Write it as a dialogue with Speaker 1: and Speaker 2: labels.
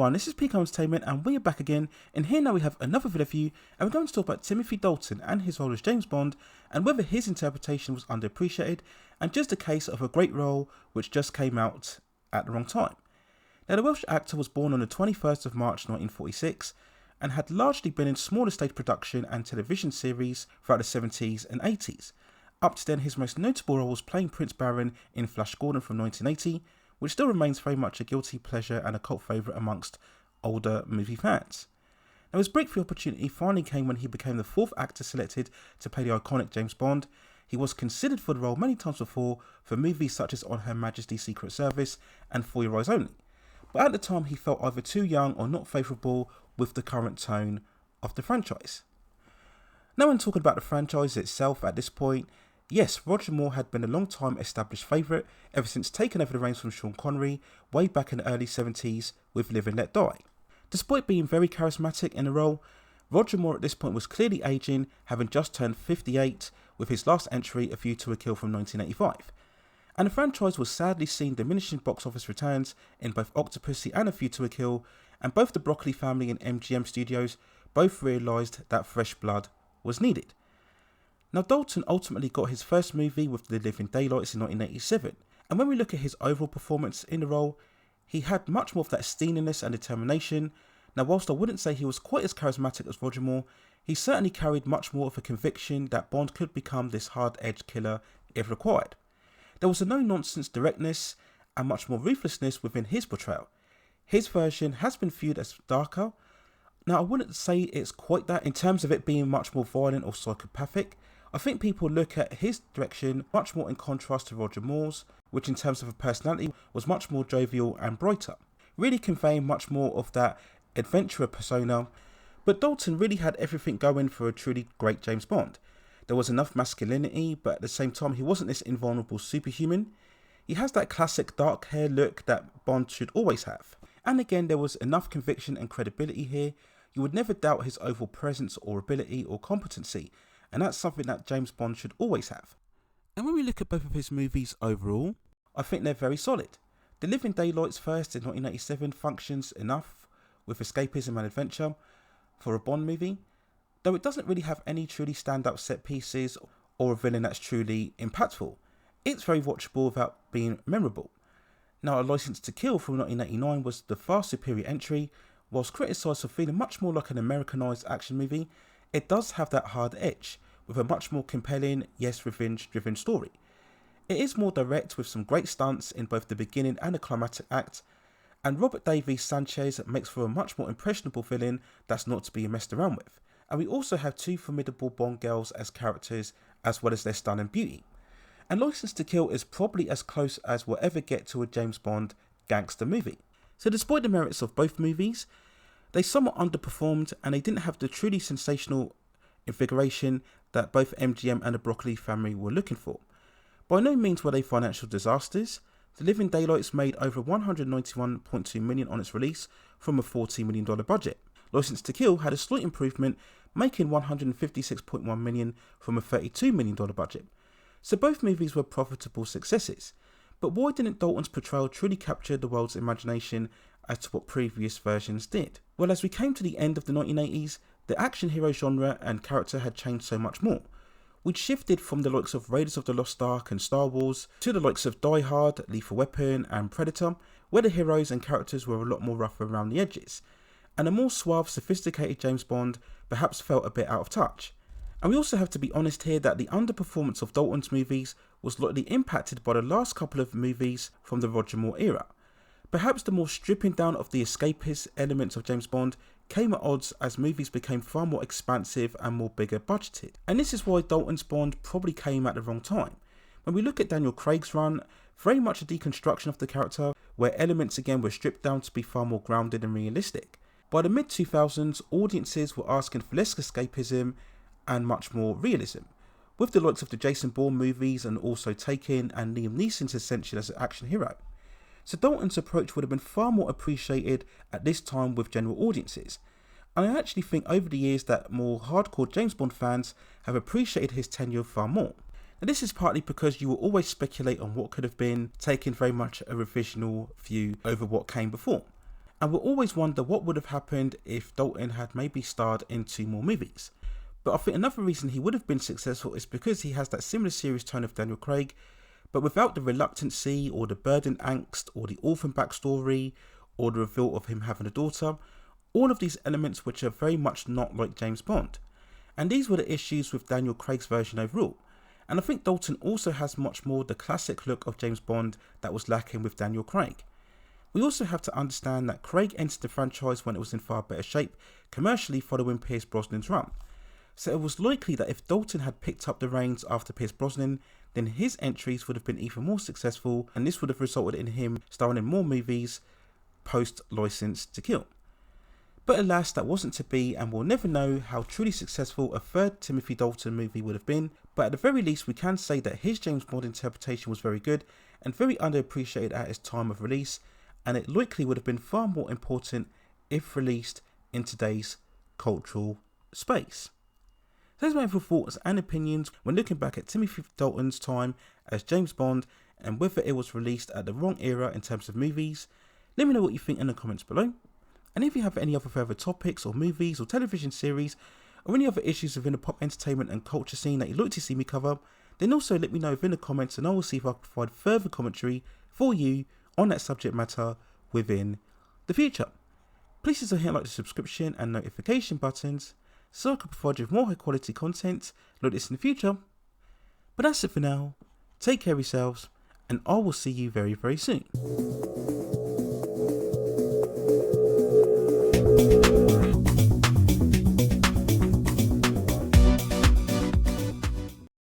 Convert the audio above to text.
Speaker 1: everyone, this is Peak Entertainment and we are back again, and here now we have another video for you, and we're going to talk about Timothy Dalton and his role as James Bond, and whether his interpretation was underappreciated, and just a case of a great role which just came out at the wrong time. Now, the Welsh actor was born on the 21st of March 1946, and had largely been in smaller stage production and television series throughout the 70s and 80s. Up to then, his most notable role was playing Prince Baron in Flash Gordon from 1980, which still remains very much a guilty pleasure and a cult favourite amongst older movie fans. Now, his breakthrough opportunity finally came when he became the fourth actor selected to play the iconic James Bond. He was considered for the role many times before for movies such as On Her Majesty's Secret Service and For Your Eyes Only, but at the time he felt either too young or not favourable with the current tone of the franchise. Now, when talking about the franchise itself at this point, yes, Roger Moore had been a long time established favourite ever since taking over the reins from Sean Connery way back in the early 70s with Live and Let Die. Despite being very charismatic in the role, Roger Moore at this point was clearly ageing, having just turned 58 with his last entry, A View to a Kill from 1985. And the franchise was sadly seeing diminishing box office returns in both Octopussy and A View to a Kill, and both the Broccoli family and MGM Studios both realised that fresh blood was needed. Now, Dalton ultimately got his first movie with The Living Daylights in 1987, and when we look at his overall performance in the role, he had much more of that steeliness and determination. Now, whilst I wouldn't say he was quite as charismatic as Roger Moore, he certainly carried much more of a conviction that Bond could become this hard-edged killer if required. There was a no-nonsense directness and much more ruthlessness within his portrayal. His version has been viewed as darker. Now, I wouldn't say it's quite that in terms of it being much more violent or psychopathic. I think people look at his direction much more in contrast to Roger Moore's, which in terms of a personality was much more jovial and brighter, really conveying much more of that adventurer persona. But Dalton really had everything going for a truly great James Bond. There was enough masculinity, but at the same time he wasn't this invulnerable superhuman. He has that classic dark hair look that Bond should always have. And again, there was enough conviction and credibility here. You would never doubt his overall presence or ability or competency, and that's something that James Bond should always have. And when we look at both of his movies overall, I think they're very solid. The Living Daylights first in 1987 functions enough with escapism and adventure for a Bond movie, though it doesn't really have any truly standout set pieces or a villain that's truly impactful. It's very watchable without being memorable. Now, A License to Kill from 1989 was the far superior entry. Whilst criticised for feeling much more like an Americanised action movie, it does have that hard edge, with a much more compelling, yes, revenge-driven story. It is more direct with some great stunts in both the beginning and the climactic act, and Robert Davies Sanchez makes for a much more impressionable villain that's not to be messed around with. And we also have two formidable Bond girls as characters, as well as their stunning beauty. And License to Kill is probably as close as we'll ever get to a James Bond gangster movie. So despite the merits of both movies, they somewhat underperformed and they didn't have the truly sensational invigoration that both MGM and the Broccoli family were looking for. By no means were they financial disasters. The Living Daylights made over $191.2 million on its release from a $40 million budget. License to Kill had a slight improvement, making $156.1 million from a $32 million budget. So both movies were profitable successes. But why didn't Dalton's portrayal truly capture the world's imagination as to what previous versions did? Well, as we came to the end of the 1980s, the action hero genre and character had changed so much more. We'd shifted from the likes of Raiders of the Lost Ark and Star Wars to the likes of Die Hard, Lethal Weapon and Predator, where the heroes and characters were a lot more rough around the edges, and a more suave, sophisticated James Bond perhaps felt a bit out of touch. And we also have to be honest here that the underperformance of Dalton's movies was likely impacted by the last couple of movies from the Roger Moore era. Perhaps the more stripping down of the escapist elements of James Bond came at odds as movies became far more expansive and more bigger budgeted. And this is why Dalton's Bond probably came at the wrong time. When we look at Daniel Craig's run, very much a deconstruction of the character, where elements again were stripped down to be far more grounded and realistic. By the mid-2000s, audiences were asking for less escapism and much more realism, with the likes of the Jason Bourne movies and also Taken and Liam Neeson's ascension as an action hero. So Dalton's approach would have been far more appreciated at this time with general audiences, and I actually think over the years that more hardcore James Bond fans have appreciated his tenure far more. Now, this is partly because you will always speculate on what could have been, taking very much a revisional view over what came before. and we'll always wonder what would have happened if Dalton had maybe starred in 2 more movies. But I think another reason he would have been successful is because he has that similar serious tone of Daniel Craig, but without the reluctancy or the burden angst or the orphan backstory or the reveal of him having a daughter, all of these elements which are very much not like James Bond. And these were the issues with Daniel Craig's version overall. And I think Dalton also has much more the classic look of James Bond that was lacking with Daniel Craig. We also have to understand that Craig entered the franchise when it was in far better shape commercially following Pierce Brosnan's run. So it was likely that if Dalton had picked up the reins after Pierce Brosnan, then his entries would have been even more successful, and this would have resulted in him starring in more movies post License to Kill. But alas, that wasn't to be, and we'll never know how truly successful a third Timothy Dalton movie would have been, but at the very least we can say that his James Bond interpretation was very good and very underappreciated at its time of release, and it likely would have been far more important if released in today's cultural space. Those are my overall thoughts and opinions when looking back at Timothy Dalton's time as James Bond and whether it was released at the wrong era in terms of movies. Let me know what you think in the comments below. And if you have any other further topics or movies or television series or any other issues within the pop entertainment and culture scene that you'd like to see me cover, then also let me know within the comments and I will see if I can provide further commentary for you on that subject matter within the future. Please also hit like the subscription and notification buttons so I can provide you with more high quality content like this in the future. But that's it for now. Take care of yourselves and I will see you very, very soon.